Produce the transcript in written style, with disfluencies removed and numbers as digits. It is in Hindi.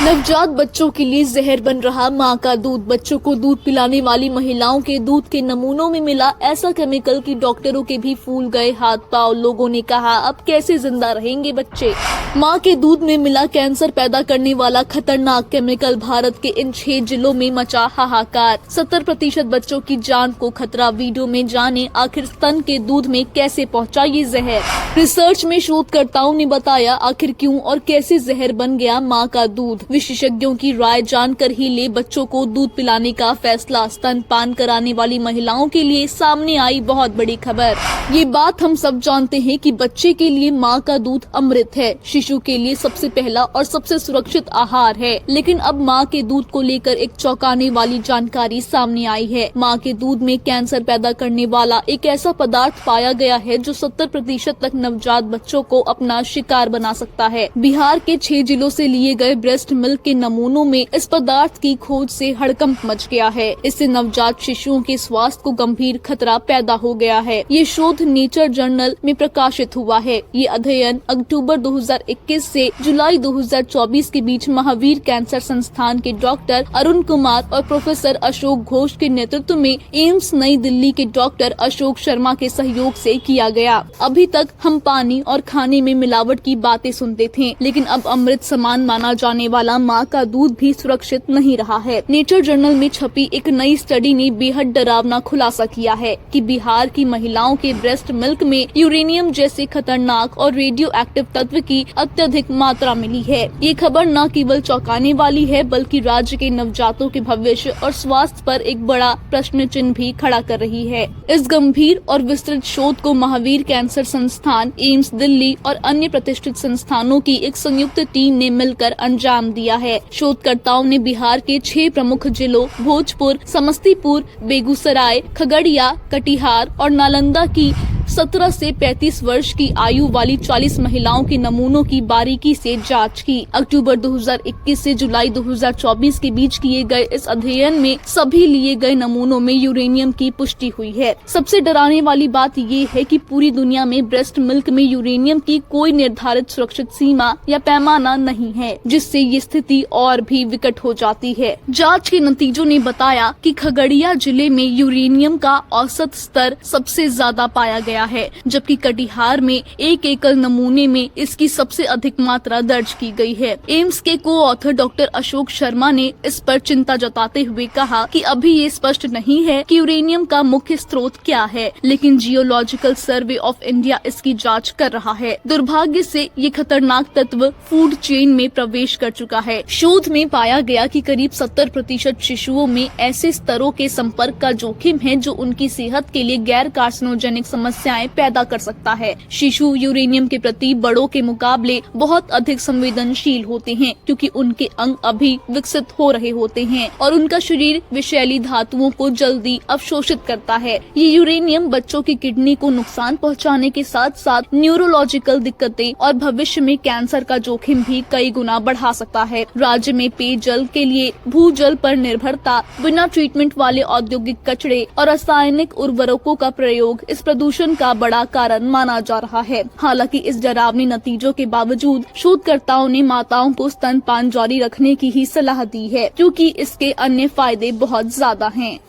नवजात बच्चों के लिए जहर बन रहा मां का दूध। बच्चों को दूध पिलाने वाली महिलाओं के दूध के नमूनों में मिला ऐसा केमिकल कि डॉक्टरों के भी फूल गए हाथ पांव। लोगों ने कहा अब कैसे जिंदा रहेंगे बच्चे। मां के दूध में मिला कैंसर पैदा करने वाला खतरनाक केमिकल। भारत के इन 6 जिलों में मचा हाहाकार। 70% बच्चों की जान को खतरा। वीडियो में जाने आखिर स्तन के दूध में कैसे पहुंचा ये जहर। रिसर्च में शोधकर्ताओं ने बताया आखिर क्यों और कैसे जहर बन गया मां का दूध। विशेषज्ञों की राय जानकर ही ले बच्चों को दूध पिलाने का फैसला। स्तनपान कराने वाली महिलाओं के लिए सामने आई बहुत बड़ी खबर। ये बात हम सब जानते हैं कि बच्चे के लिए मां का दूध अमृत है, शिशु के लिए सबसे पहला और सबसे सुरक्षित आहार है। लेकिन अब मां के दूध को लेकर एक चौंकाने वाली जानकारी सामने आई है। मां के दूध में कैंसर पैदा करने वाला एक ऐसा पदार्थ पाया गया है जो 70% तक नवजात बच्चों को अपना शिकार बना सकता है। बिहार के 6 जिलों से लिए गए ब्रेस्ट मिल्क के नमूनों में इस पदार्थ की खोज से हड़कंप मच गया है। इससे नवजात शिशुओं के स्वास्थ्य को गंभीर खतरा पैदा हो गया है। ये शोध नेचर जर्नल में प्रकाशित हुआ है। ये अध्ययन अक्टूबर 2021 से जुलाई 2024 के बीच महावीर कैंसर संस्थान के डॉक्टर अरुण कुमार और प्रोफेसर अशोक घोष के नेतृत्व में एम्स नई दिल्ली के डॉक्टर अशोक शर्मा के सहयोग से किया गया। अभी तक हम पानी और खाने में मिलावट की बातें सुनते थे, लेकिन अब अमृत समान माना जाने वाला मां का दूध भी सुरक्षित नहीं रहा है। नेचर जर्नल में छपी एक नई स्टडी ने बेहद डरावना खुलासा किया है कि बिहार की महिलाओं के ब्रेस्ट मिल्क में यूरेनियम जैसे खतरनाक और रेडियो एक्टिव तत्व की अत्यधिक मात्रा मिली है। ये खबर न केवल चौंकाने वाली है बल्कि राज्य के नवजातों के भविष्य और स्वास्थ्य पर एक बड़ा प्रश्न चिन्ह भी खड़ा कर रही है। इस गंभीर और विस्तृत शोध को महावीर कैंसर संस्थान, एम्स दिल्ली और अन्य प्रतिष्ठित संस्थानों की एक संयुक्त टीम ने मिलकर अंजाम दिया है। शोधकर्ताओं ने बिहार के 6 प्रमुख जिलों भोजपुर, समस्तीपुर, बेगूसराय, खगड़िया, कटिहार और नालंदा की 17 से 35 वर्ष की आयु वाली 40 महिलाओं के नमूनों की बारीकी से जांच की। अक्टूबर 2021 से जुलाई 2024 के बीच किए गए इस अध्ययन में सभी लिए गए नमूनों में यूरेनियम की पुष्टि हुई है। सबसे डराने वाली बात ये है कि पूरी दुनिया में ब्रेस्ट मिल्क में यूरेनियम की कोई निर्धारित सुरक्षित सीमा या पैमाना नहीं है, जिससे ये स्थिति और भी विकट हो जाती है। जाँच के नतीजों ने बताया कि खगड़िया जिले में यूरेनियम का औसत स्तर सबसे ज्यादा पाया गया है, जबकि कटिहार में 1 एकल नमूने में इसकी सबसे अधिक मात्रा दर्ज की गई है। एम्स के को-ऑथर डॉक्टर अशोक शर्मा ने इस पर चिंता जताते हुए कहा कि अभी ये स्पष्ट नहीं है कि यूरेनियम का मुख्य स्रोत क्या है, लेकिन जियोलॉजिकल सर्वे ऑफ इंडिया इसकी जांच कर रहा है। दुर्भाग्य से ये खतरनाक तत्व फूड चेन में प्रवेश कर चुका है। शोध में पाया गया कि करीब 70% शिशुओं में ऐसे स्तरों के संपर्क का जोखिम है जो उनकी सेहत के लिए गैर कार्सिनोजेनिक समस्याएं पैदा कर सकता है। शिशु यूरेनियम के प्रति बड़ों के मुकाबले बहुत अधिक संवेदनशील होते हैं, क्योंकि उनके अंग अभी विकसित हो रहे होते हैं और उनका शरीर विषैली धातुओं को जल्दी अवशोषित करता है। ये यूरेनियम बच्चों की किडनी को नुकसान पहुंचाने के साथ साथ न्यूरोलॉजिकल दिक्कतें और भविष्य में कैंसर का जोखिम भी कई गुना बढ़ा सकता है। राज्य में पेयजल के लिए भूजल पर निर्भरता, बिना ट्रीटमेंट वाले औद्योगिक कचरे और रासायनिक उर्वरकों का प्रयोग इस प्रदूषण का बड़ा कारण माना जा रहा है। हालांकि इस डरावनी नतीजों के बावजूद शोधकर्ताओं ने माताओं को स्तनपान जारी रखने की ही सलाह दी है, क्योंकि इसके अन्य फायदे बहुत ज्यादा हैं।